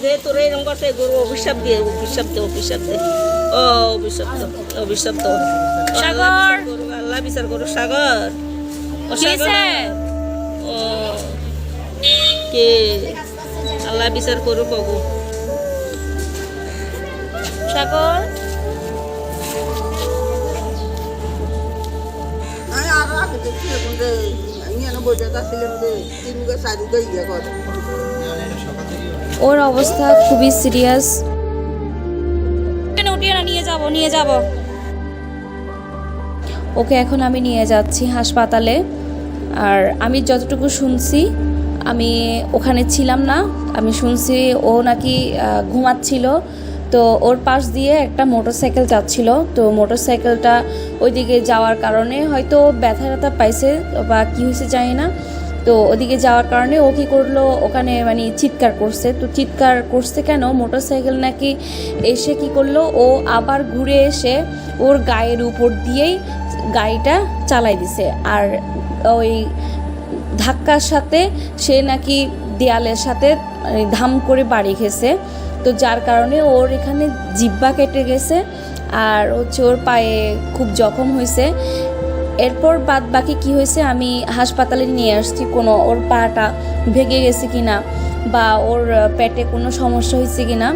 যে তোর এরকম করছে গরু অভিশাপ দিয়ে অভিশাপ দে অভিশাপ দে ও অভিশাপ দে অভিশাপ দে সাগর আল্লাহ বিচার করো সাগর ও সাগর ও কে আল্লাহ বিচার করো কগো সাগর ওর অবস্থা খুবই সিরিয়াস। উঠিয়ে না, নিয়ে যাব ওকে। এখন আমি নিয়ে যাচ্ছি হাসপাতালে। আর আমি যতটুকু শুনছি, আমি ওখানে ছিলাম না, আমি শুনছি ও নাকি ঘুমাচ্ছিল। তো ওর পাশ দিয়ে একটা মোটরসাইকেল যাচ্ছিল, তো মোটরসাইকেলটা ওইদিকে যাওয়ার কারণে হয়তো ব্যথা পাইছে বা কী হয়েছে জানি না। তো ওদিকে যাওয়ার কারণে ও কী করলো, ওখানে মানে চিৎকার করছে। তো চিৎকার করছে কেন, মোটরসাইকেল নাকি এসে কি করলো, ও আবার ঘুরে এসে ওর গায়ের উপর দিয়েই গাড়িটা চালাই দিছে। আর ওই ধাক্কার সাথে সে নাকি দেয়ালের সাথে ধাম করে বাড়ি খেয়েছে। তো যার কারণে ওর এখানে জিহ্বা কেটে গেছে আর হচ্ছে ওর পায়ে খুব জখম হয়েছে। এরপর বাদ বাকি কী হয়েছে আমি হাসপাতালে নিয়ে আসছি, কোনো ওর পাটা ভেঙে গেছে কিনা বা ওর পেটে কোনো সমস্যা হয়েছে কিনা।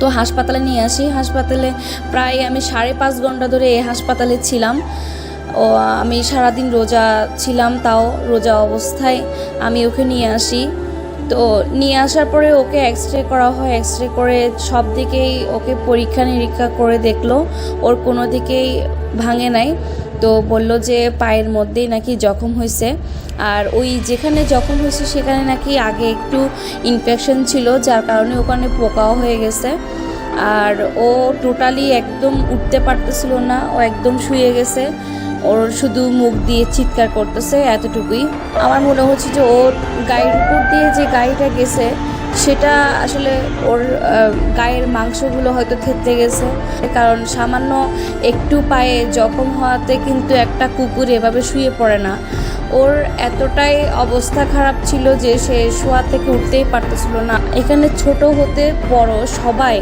তো হাসপাতালে নিয়ে আসি। হাসপাতালে প্রায় আমি 5.5 ঘন্টা ধরে এই হাসপাতালে ছিলাম। ও আমি সারাদিন রোজা ছিলাম, তাও রোজা অবস্থায় আমি ওকে নিয়ে আসি। তো নিয়ে আসার পরে ওকে এক্সরে করা হয়। এক্সরে করে সব দিকেই ওকে পরীক্ষা নিরীক্ষা করে দেখলো, ওর কোনো দিকেই ভাঙে নাই। তো বলল যে পায়ের মধ্যেই নাকি জখম হয়েছে, আর ওই যেখানে জখম হয়েছে সেখানে নাকি আগে একটু ইনফেকশন ছিল, যার কারণে ওখানে পোকাও হয়ে গেছে। আর ও টোটালি একদম উঠতে পারতেছিল না, ও একদম শুয়ে গেছে। ওর শুধু মুখ দিয়ে চিৎকার করতেছে, এতটুকুই। আমার মনে হচ্ছে যে ওর গায়ের উপর দিয়ে যে গাড়িটা গেছে সেটা আসলে ওর গায়ের মাংসগুলো হয়তো থেতলে গেছে, কারণ সামান্য একটু পায়ে জখম হওয়াতে কিন্তু একটা কুকুর এভাবে শুয়ে পড়ে না। ওর এতটাই অবস্থা খারাপ ছিল যে সে শোয়া থেকে উঠতেই পারতেছিল না। এখানে ছোট হতে বড় সবাই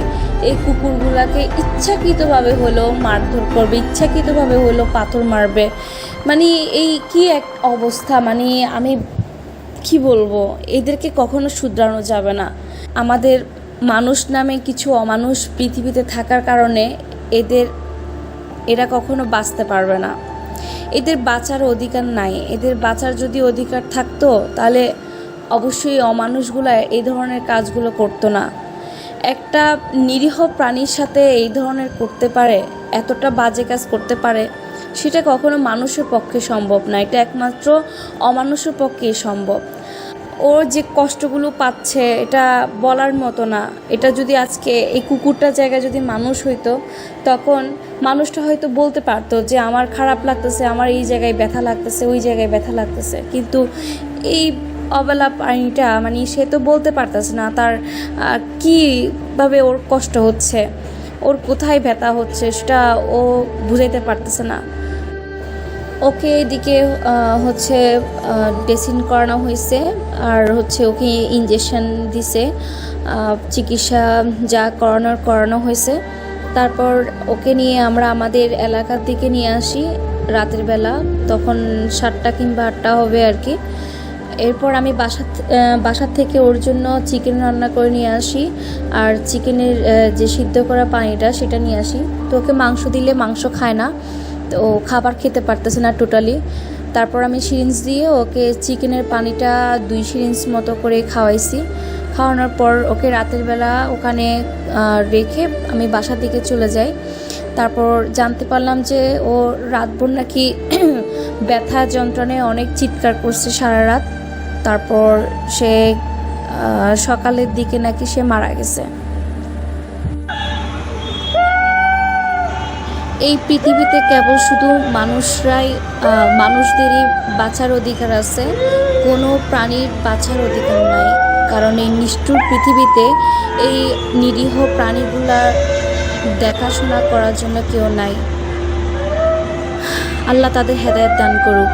এই কুকুরগুলাকে ইচ্ছাকৃতভাবে হলেও মারধর করবে, ইচ্ছাকৃতভাবে হলেও পাথর মারবে। মানে এই কি এক অবস্থা, মানে আমি কি বলবো, এদেরকে কখনো শুধরানো যাবে না। আমাদের মানুষ নামে কিছু অমানুষ পৃথিবীতে থাকার কারণে এরা কখনো বাঁচতে পারবে না। এদের বাঁচার অধিকার নাই। এদের বাঁচার যদি অধিকার থাকতো তাহলে অবশ্যই অমানুষগুলো এই ধরনের কাজগুলো করতো না। একটা নিরীহ প্রাণীর সাথে এই ধরনের করতে পারে, এতটা বাজে কাজ করতে পারে, সেটা কখনো মানুষের পক্ষে সম্ভব না। এটা একমাত্র অমানুষের পক্ষেই সম্ভব। ওর যে কষ্টগুলো পাচ্ছে এটা বলার মতো না। এটা যদি আজকে এই কুকুরটার জায়গায় যদি মানুষ হইতো, তখন মানুষটা হয়তো বলতে পারতো যে আমার খারাপ লাগতেছে, আমার এই জায়গায় ব্যথা লাগতেছে, ওই জায়গায় ব্যথা লাগতেছে। কিন্তু এই অবেলা প্রাণীটা মানে সে তো বলতে পারতেছে না তার কীভাবে ওর কষ্ট হচ্ছে, ওর কোথায় ব্যথা হচ্ছে সেটা ও বুঝাইতে পারতেছে না। ওকে এদিকে হচ্ছে ড্রেসিং করানো হয়েছে, আর হচ্ছে ওকে ইঞ্জেকশন দিছে, চিকিৎসা যা করানো হয়েছে। তারপর ওকে নিয়ে আমরা আমাদের এলাকার দিকে নিয়ে আসি রাতের বেলা, তখন 7টা কিংবা 8টা হবে আর কি। এরপর আমি বাসার থেকে ওর জন্য চিকেন রান্না করে নিয়ে আসি, আর চিকেনের যে সিদ্ধ করা পানিটা সেটা নিয়ে আসি। তো ওকে মাংস দিলে মাংস খায় না, তো খাবার খেতে পারতেছে না টোটালি। তারপর আমি সিরিঞ্জ দিয়ে ওকে চিকেনের পানিটা 2 সিরিঞ্জ মতো করে খাওয়াইছি। খাওয়ানোর পর ওকে রাতের বেলা ওখানে রেখে আমি বাসার দিকে চলে যাই। তারপর জানতে পারলাম যে ও রাতভর নাকি ব্যথা যন্ত্রণায় অনেক চিৎকার করছে সারা রাত। তারপর সে সকালের দিকে নাকি সে মারা গেছে। এই পৃথিবীতে কেবল শুধু মানুষদেরই বাঁচার অধিকার আছে, কোনো প্রাণীর বাঁচার অধিকার নাই। কারণ এই নিষ্ঠুর পৃথিবীতে এই নিরীহ প্রাণীগুলার দেখাশোনা করার জন্য কেউ নাই। আল্লাহ তাদের হেদায়েত দান করুক।